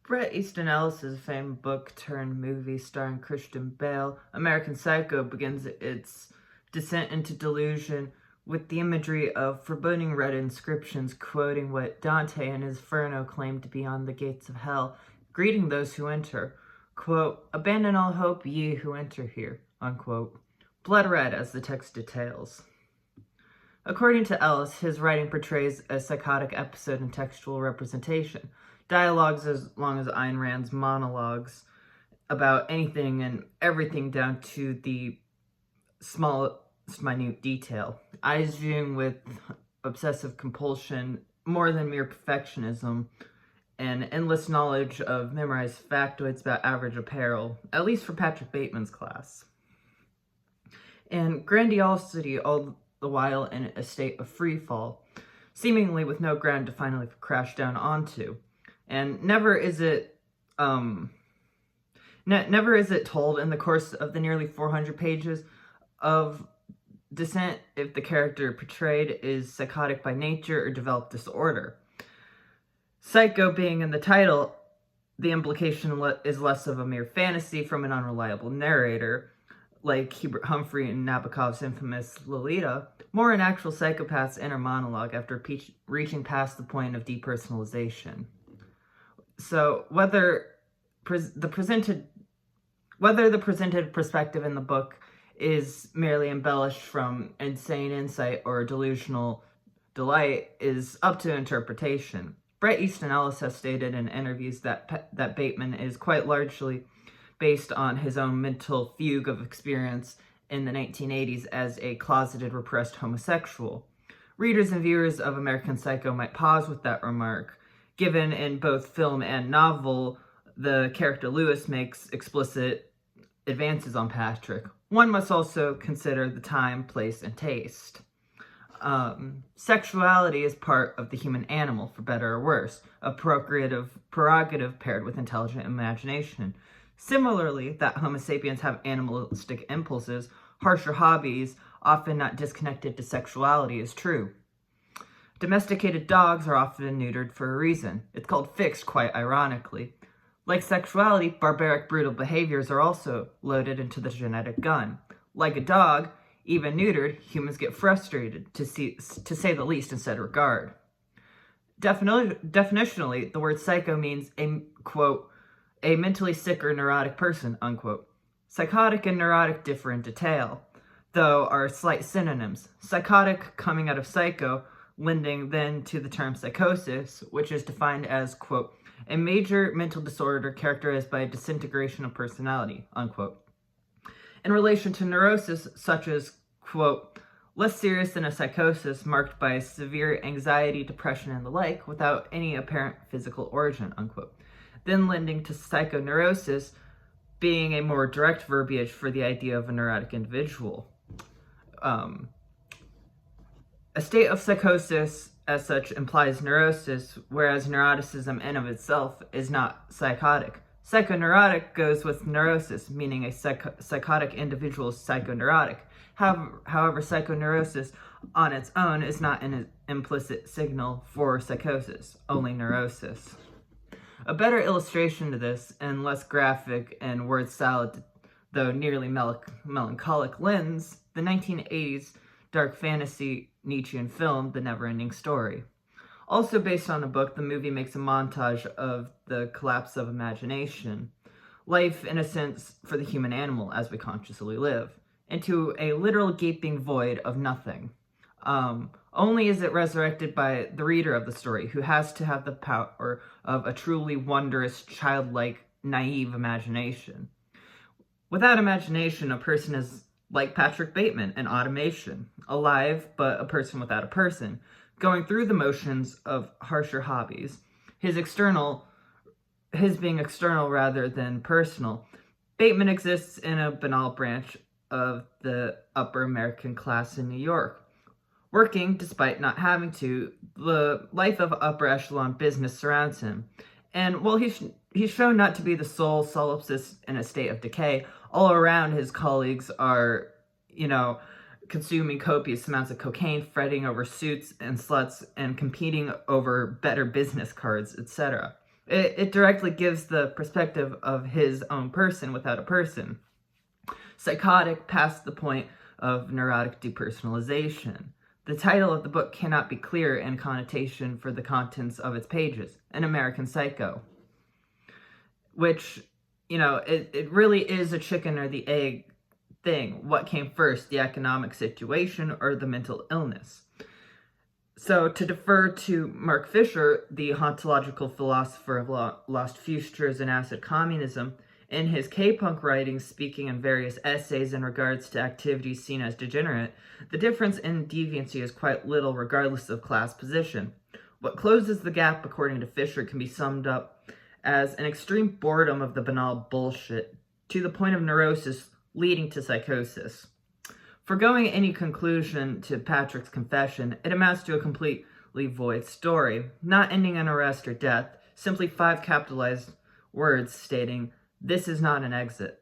Bret Easton Ellis's famed book-turned-movie starring Christian Bale, American Psycho, begins its descent into delusion with the imagery of foreboding red inscriptions quoting what Dante in his Inferno claimed to be on the gates of hell, greeting those who enter. Quote, "Abandon all hope, ye who enter here," unquote. Blood red, as the text details. According to Ellis, his writing portrays a psychotic episode in textual representation. Dialogues as long as Ayn Rand's monologues about anything and everything down to the smallest minute detail. Eyes viewing with obsessive compulsion, more than mere perfectionism, and endless knowledge of memorized factoids about average apparel, at least for Patrick Bateman's class. And grandiosity all the while in a state of free fall, seemingly with no ground to finally crash down onto. And never is it told in the course of the nearly 400 pages of descent if the character portrayed is psychotic by nature or developed disorder. Psycho being in the title, the implication is less of a mere fantasy from an unreliable narrator, like Hubert Humphrey in Nabokov's infamous Lolita, more an actual psychopath's inner monologue after reaching past the point of depersonalization. So whether the presented perspective in the book is merely embellished from insane insight or delusional delight is up to interpretation. Bret Easton Ellis has stated in interviews that Bateman is quite largely based on his own mental fugue of experience in the 1980s as a closeted, repressed homosexual. Readers and viewers of American Psycho might pause with that remark, given in both film and novel, the character Lewis makes explicit advances on Patrick. One must also consider the time, place, and taste. Sexuality is part of the human animal, for better or worse, a procreative prerogative paired with intelligent imagination. Similarly, that Homo sapiens have animalistic impulses, harsher hobbies, often not disconnected to sexuality, is true. Domesticated dogs are often neutered for a reason. It's called fixed, quite ironically. Like sexuality, barbaric, brutal behaviors are also loaded into the genetic gun. Like a dog, even neutered, humans get frustrated, to say the least, and set regard. Definitionally, the word psycho means a, quote, a mentally sick or neurotic person, unquote. Psychotic and neurotic differ in detail, though are slight synonyms. Psychotic coming out of psycho, lending then to the term psychosis, which is defined as, quote, a major mental disorder characterized by a disintegration of personality, unquote. In relation to neurosis, such as, quote, less serious than a psychosis marked by severe anxiety, depression, and the like, without any apparent physical origin, unquote. Then lending to psychoneurosis being a more direct verbiage for the idea of a neurotic individual. A state of psychosis, as such, implies neurosis, whereas neuroticism in of itself is not psychotic. Psychoneurotic goes with neurosis, meaning a psychotic individual is psychoneurotic. However, psychoneurosis on its own is not an implicit signal for psychosis, only neurosis. A better illustration to this, and less graphic and word salad, though nearly melancholic lens, the 1980s dark fantasy Nietzschean film, The Never-Ending Story. Also based on a book, the movie makes a montage of the collapse of imagination, life in a sense for the human animal as we consciously live, into a literal gaping void of nothing. Only is it resurrected by the reader of the story, who has to have the power of a truly wondrous, childlike, naive imagination. Without imagination, a person is like Patrick Bateman, an automation, alive but a person without a person, going through the motions of harsher hobbies, his being external rather than personal. Bateman exists in a banal branch of the upper American class in New York. Working, despite not having to, the life of upper echelon business surrounds him. And while he's shown not to be the sole solipsist in a state of decay, all around his colleagues are, consuming copious amounts of cocaine, fretting over suits and sluts, and competing over better business cards, etc. It directly gives the perspective of his own person without a person. Psychotic past the point of neurotic depersonalization. The title of the book cannot be clearer in connotation for the contents of its pages, An American Psycho. Which, it really is a chicken or the egg thing. What came first, the economic situation or the mental illness? So, to defer to Mark Fisher, the ontological philosopher of lost futures and acid communism, in his K-punk writings, speaking in various essays in regards to activities seen as degenerate, the difference in deviancy is quite little regardless of class position. What closes the gap, according to Fisher, can be summed up as an extreme boredom of the banal bullshit, to the point of neurosis leading to psychosis. Foregoing any conclusion to Patrick's confession, it amounts to a completely void story, not ending in arrest or death, simply 5 capitalized words stating, "This is not an exit."